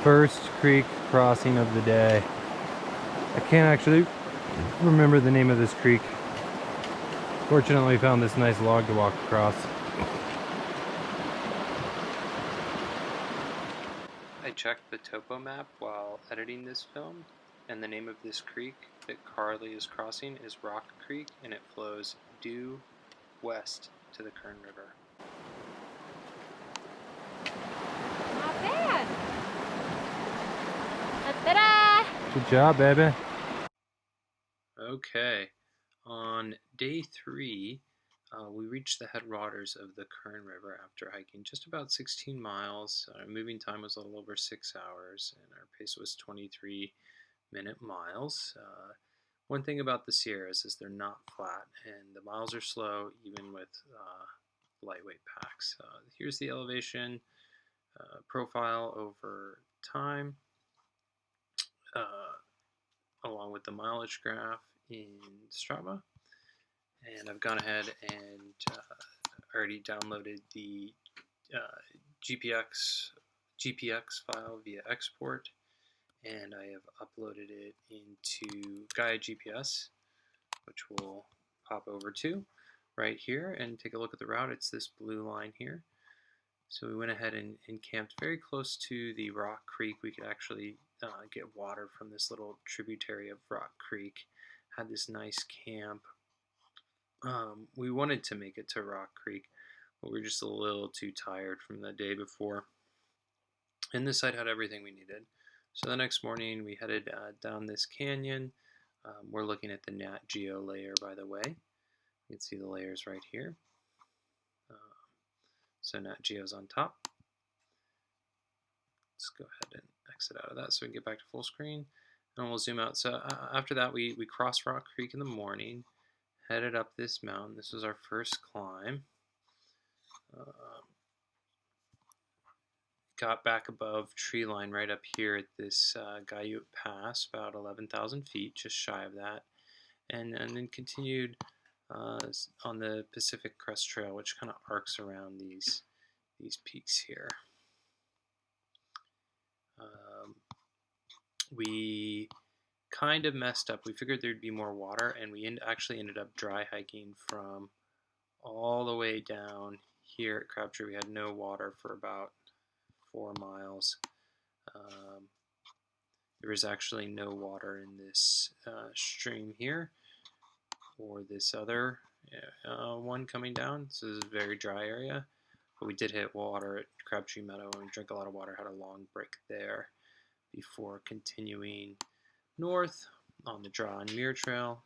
First creek crossing of the day. I can't actually remember the name of this creek. Fortunately, found this nice log to walk across. I checked the topo map while editing this film, and the name of this creek that Carly is crossing is Rock Creek, and it flows due west to the Kern River. Not bad. Ta-da! Good job, baby. Okay, on day 3, we reached the headwaters of the Kern River after hiking just about 16 miles. Our moving time was a little over 6 hours, and our pace was 23-minute miles. One thing about the Sierras is they're not flat, and the miles are slow even with lightweight packs. Here's the elevation profile over time, along with the mileage graph in Strava. And I've gone ahead and already downloaded the GPX file via export, and I have uploaded it into Gaia GPS, which we'll pop over to right here and take a look at the route. It's this blue line here. So we went ahead and camped very close to the Rock Creek. We could actually get water from this little tributary of Rock Creek. Had this nice camp. We wanted to make it to Rock Creek, but we were just a little too tired from the day before. And this site had everything we needed. So the next morning we headed down this canyon. We're looking at the Nat Geo layer, by the way. You can see the layers right here. So Nat Geo's on top. Let's go ahead and exit out of that so we can get back to full screen. And we'll zoom out. So after that, we crossed Rock Creek in the morning, headed up this mountain. This was our first climb. Got back above tree line right up here at this Guyot Pass, about 11,000 feet, just shy of that. And then continued on the Pacific Crest Trail, which kind of arcs around these peaks here. We kind of messed up. We figured there'd be more water, and we actually ended up dry hiking from all the way down here at Crabtree. We had no water for about 4 miles. There was actually no water in this stream here or this other one coming down. So this is a very dry area, but we did hit water at Crabtree Meadow, and we drank a lot of water, had a long break there before continuing north on the Draw and Muir Trail.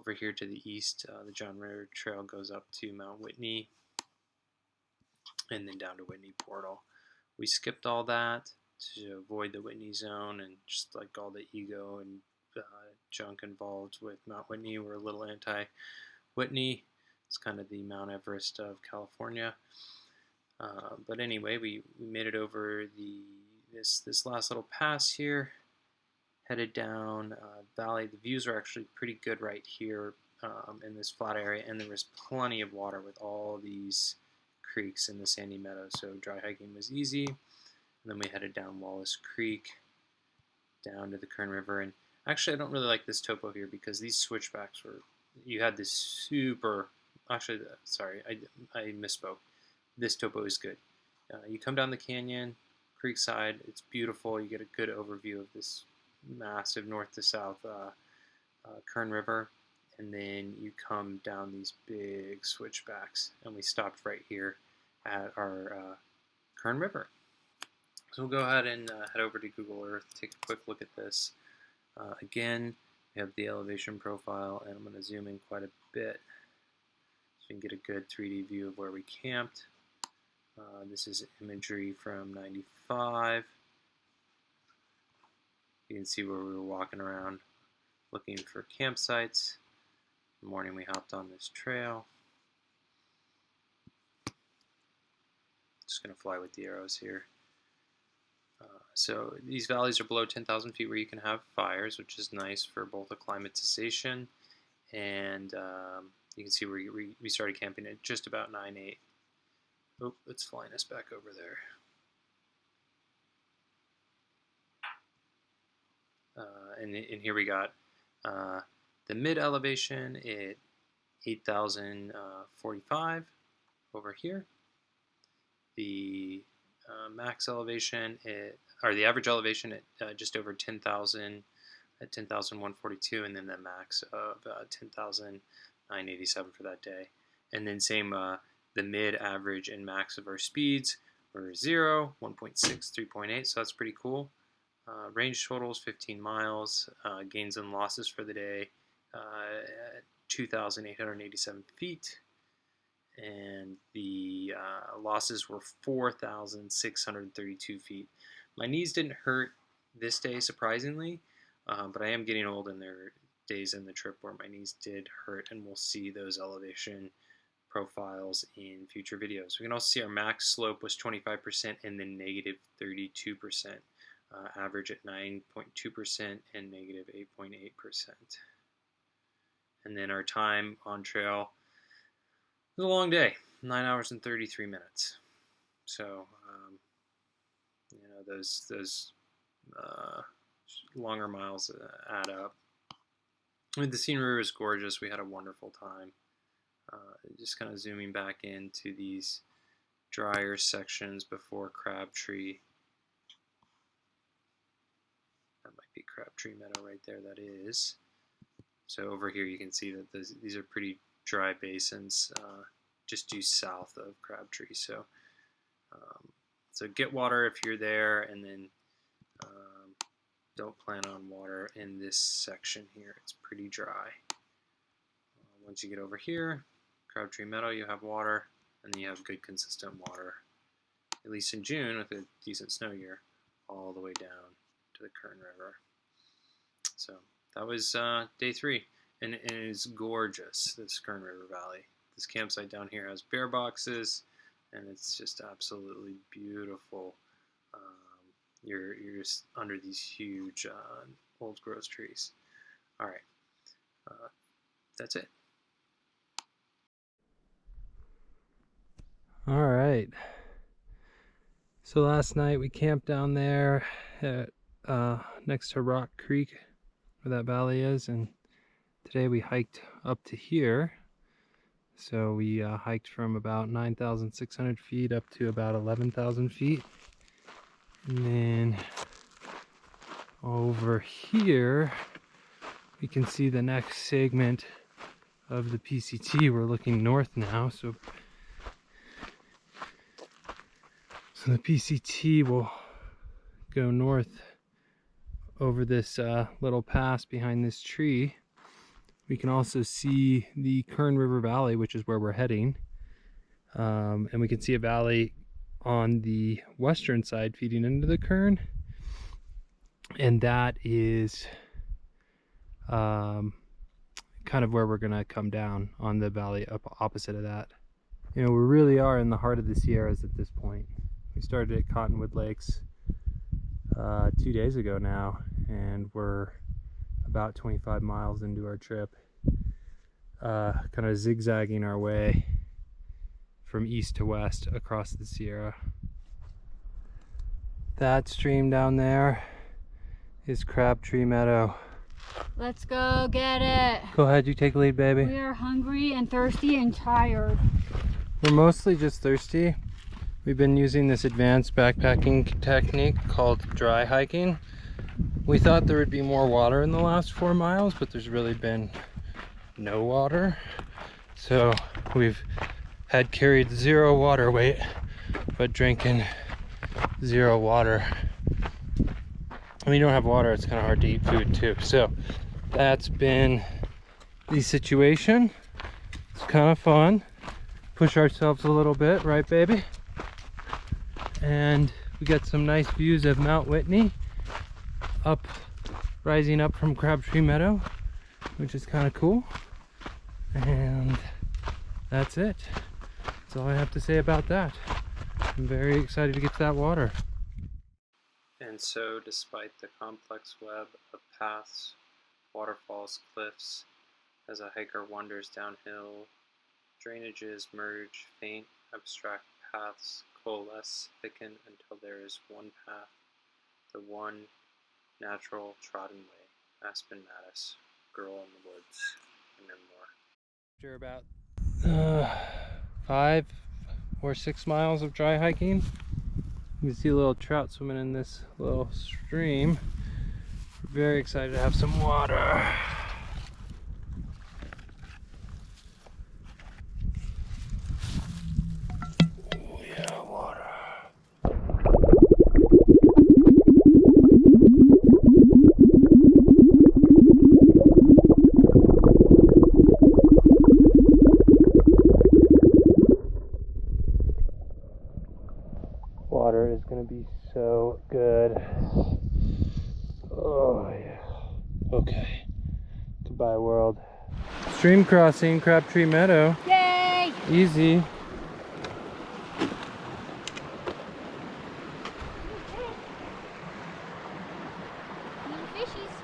Over here to the east, the John Muir Trail goes up to Mount Whitney and then down to Whitney Portal. We skipped all that to avoid the Whitney zone, and just like all the ego and junk involved with Mount Whitney, we're a little anti-Whitney. It's kind of the Mount Everest of California. But anyway, we made it over this last little pass here, headed down valley. The views are actually pretty good right here in this flat area, and there was plenty of water with all these creeks in the sandy meadow, so dry hiking was easy. And then we headed down Wallace Creek, down to the Kern River. And actually, I don't really like this topo here because these switchbacks were, you had this super, actually, sorry, I misspoke. This topo is good. You come down the canyon, Creekside, it's beautiful. You get a good overview of this massive north to south Kern River. And then you come down these big switchbacks, and we stopped right here at our Kern River. So we'll go ahead and head over to Google Earth, take a quick look at this. Again, we have the elevation profile, and I'm going to zoom in quite a bit so you can get a good 3D view of where we camped. This is imagery from 95. You can see where we were walking around looking for campsites. In the morning we hopped on this trail. Just going to fly with the arrows here. So these valleys are below 10,000 feet where you can have fires, which is nice for both acclimatization and you can see where we started camping at just about 9/8. Oh, it's flying us back over there. and here we got the mid elevation at 8,045 over here. The max elevation or the average elevation at just over 10,000 at 10,142, and then the max of 10,987 for that day. And then same the mid, average, and max of our speeds were 0, 1.6, 3.8, so that's pretty cool. Range totals 15 miles. Gains and losses for the day 2,887 feet. And the losses were 4,632 feet. My knees didn't hurt this day, surprisingly, but I am getting old, and there are days in the trip where my knees did hurt, and we'll see those elevation profiles in future videos. We can also see our max slope was 25% and then negative 32%, average at 9.2% and negative 8.8%. And then our time on trail, it was a long day, 9 hours and 33 minutes. So, those longer miles add up. I mean, the scenery was gorgeous. We had a wonderful time. Just kind of zooming back into these drier sections before Crabtree. That might be Crabtree Meadow right there, that is. So over here you can see that these are pretty dry basins just due south of Crabtree. So get water if you're there, and then don't plan on water in this section here. It's pretty dry. Once you get over here, Crabtree Meadow, you have water, and then you have good consistent water, at least in June with a decent snow year, all the way down to the Kern River. So that was day 3, and it is gorgeous, this Kern River Valley. This campsite down here has bear boxes, and it's just absolutely beautiful. You're just under these huge old growth trees. All right, that's it. All right. So last night we camped down there at next to Rock Creek, where that valley is, and today we hiked up to here. So we hiked from about 9,600 feet up to about 11,000 feet. And then over here, we can see the next segment of the PCT. We're looking north now. So the PCT will go north over this little pass behind this tree. We can also see the Kern River Valley, which is where we're heading. And we can see a valley on the western side feeding into the Kern. And that is kind of where we're gonna come down on the valley up opposite of that. We really are in the heart of the Sierras at this point. We started at Cottonwood Lakes 2 days ago now, and we're about 25 miles into our trip, kind of zigzagging our way from east to west across the Sierra. That stream down there is Crabtree Meadow. Let's go get it. Go ahead, you take the lead, baby. We are hungry and thirsty and tired. We're mostly just thirsty. We've been using this advanced backpacking technique called dry hiking. We thought there would be more water in the last 4 miles, but there's really been no water. So we've had carried 0 water weight, but drinking 0 water. When you don't have water, it's kind of hard to eat food too. So that's been the situation. It's kind of fun. Push ourselves a little bit, right, baby? And we got some nice views of Mount Whitney rising up from Crabtree Meadow, which is kind of cool. And that's it. That's all I have to say about that. I'm very excited to get to that water. And so, despite the complex web of paths, waterfalls, cliffs, as a hiker wanders downhill, drainages merge, faint, abstract paths coalesce, thicken until there is one path, the one natural trodden way Aspen Mattis, Girl in the Woods, and then more. After about 5 or 6 miles of dry hiking, you can see a little trout swimming in this little stream. We're very excited to have some water. Oh yeah, water. Water is going to be so good. Oh yeah. Okay. Goodbye, world. Stream crossing, Crabtree Meadow. Yay! Easy. Little fishies.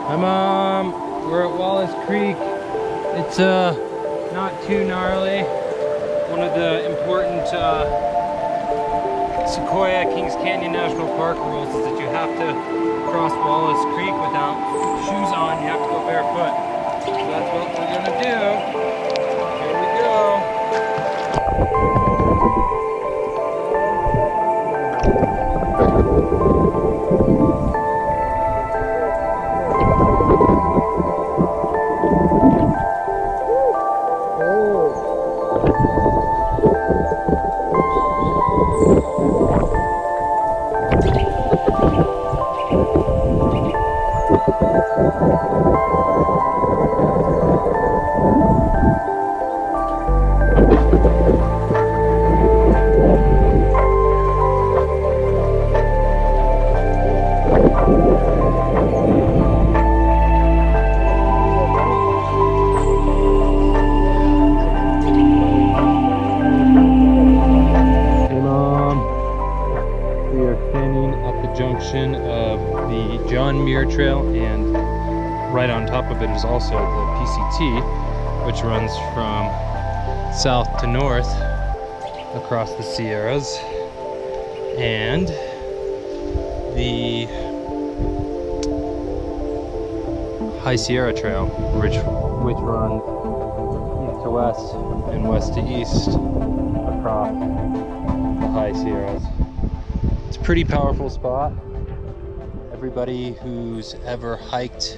Hi Mom, we're at Wallace Creek. It's not too gnarly. One of the important Sequoia Kings Canyon National Park rules is that you have to cross Wallace Creek without shoes on. You have to go barefoot. So that's what we're gonna do. Here we go. Junction of the John Muir Trail, and right on top of it is also the PCT, which runs from south to north across the Sierras, and the High Sierra Trail, which runs east to west and west to east across the High Sierras. It's a pretty powerful spot. Everybody who's ever hiked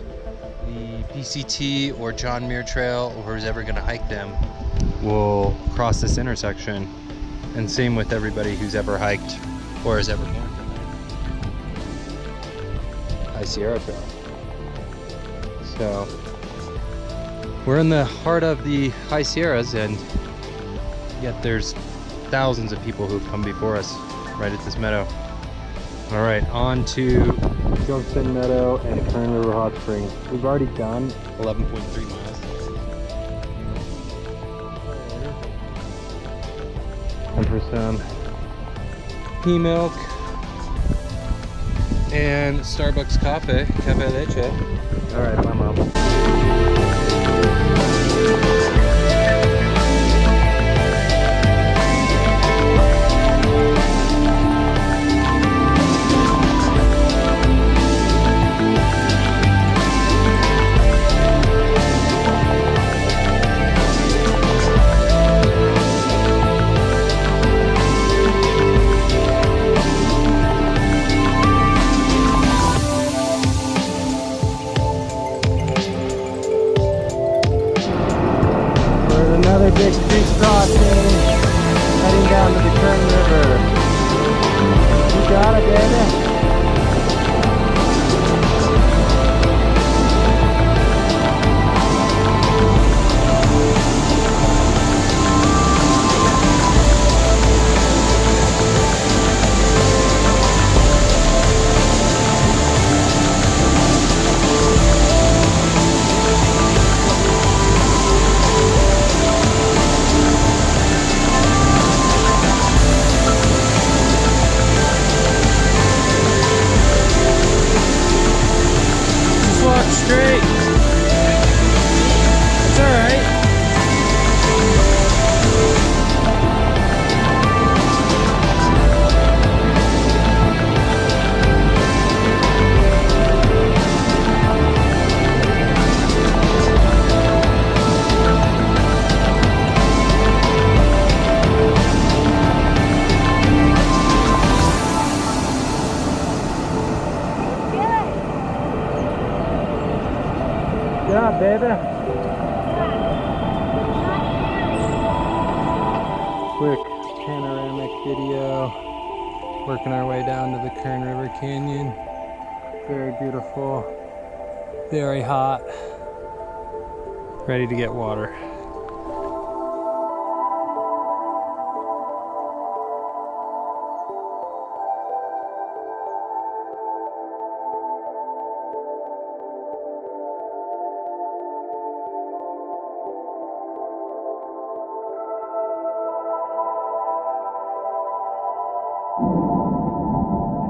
the PCT or John Muir Trail, or who's ever going to hike them, will cross this intersection. And same with everybody who's ever hiked or is ever going to hike High Sierra Trail. So we're in the heart of the High Sierras, and yet there's thousands of people who've come before us right at this meadow. All right, on to Junction Meadow and Kern River Hot Springs. We've already done 11.3 miles. And for some pea milk and Starbucks cafe leche. All right, bye Mom. big creek crossing, heading down to the Kern River. You got it, baby. Walk straight. It's alright. Good job, baby. Quick panoramic video. Working our way down to the Kern River Canyon. Very beautiful. Very hot. Ready to get water.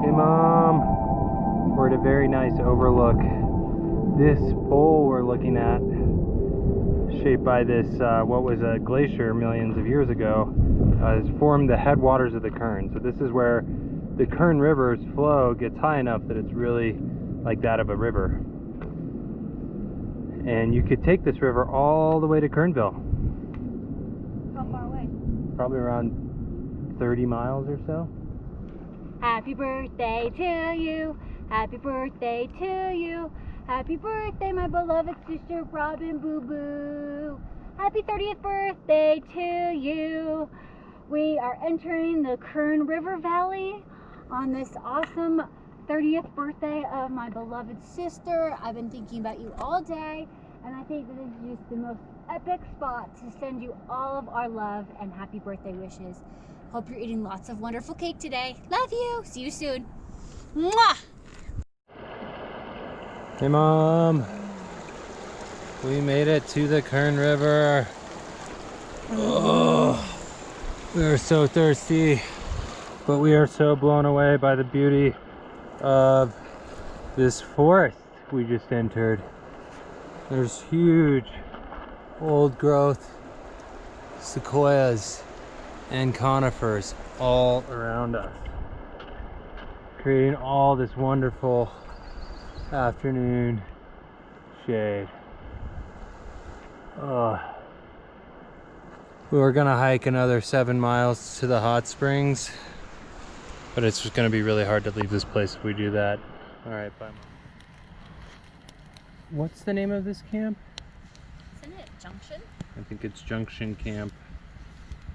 Hey Mom, we're at a very nice overlook. This bowl we're looking at, shaped by this, what was a glacier millions of years ago, has formed the headwaters of the Kern. So this is where the Kern River's flow gets high enough that it's really like that of a river. And you could take this river all the way to Kernville. How far away? Probably around 30 miles or so. Happy birthday to you. Happy birthday to you. Happy birthday, my beloved sister Robin Boo Boo. Happy 30th birthday to you. We are entering the Kern River Valley on this awesome 30th birthday of my beloved sister. I've been thinking about you all day, and I think that this is just the most epic spot to send you all of our love and happy birthday wishes. Hope you're eating lots of wonderful cake today. Love you. See you soon. Mwah! Hey Mom, we made it to the Kern River. Oh, we are so thirsty, but we are so blown away by the beauty of this forest we just entered. There's huge old growth sequoias and conifers all around us, creating all this wonderful afternoon shade. We were gonna hike another 7 miles to the hot springs, but it's just gonna be really hard to leave this place if we do that. All right, bye. What's the name of this camp? Isn't it Junction? I think it's Junction Camp.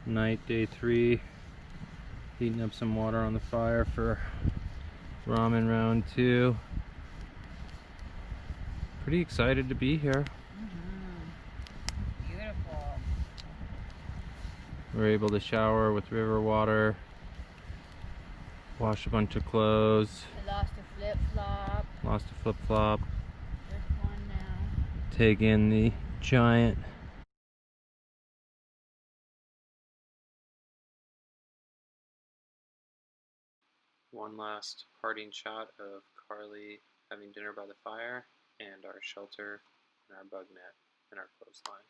Night, day 3. Heating up some water on the fire for ramen round 2. Pretty excited to be here. Beautiful. We're able to shower with river water, wash a bunch of clothes, I lost a flip-flop. lost a flip-flop, There's one now. take in the giant One last parting shot of Carly having dinner by the fire and our shelter and our bug net and our clothesline.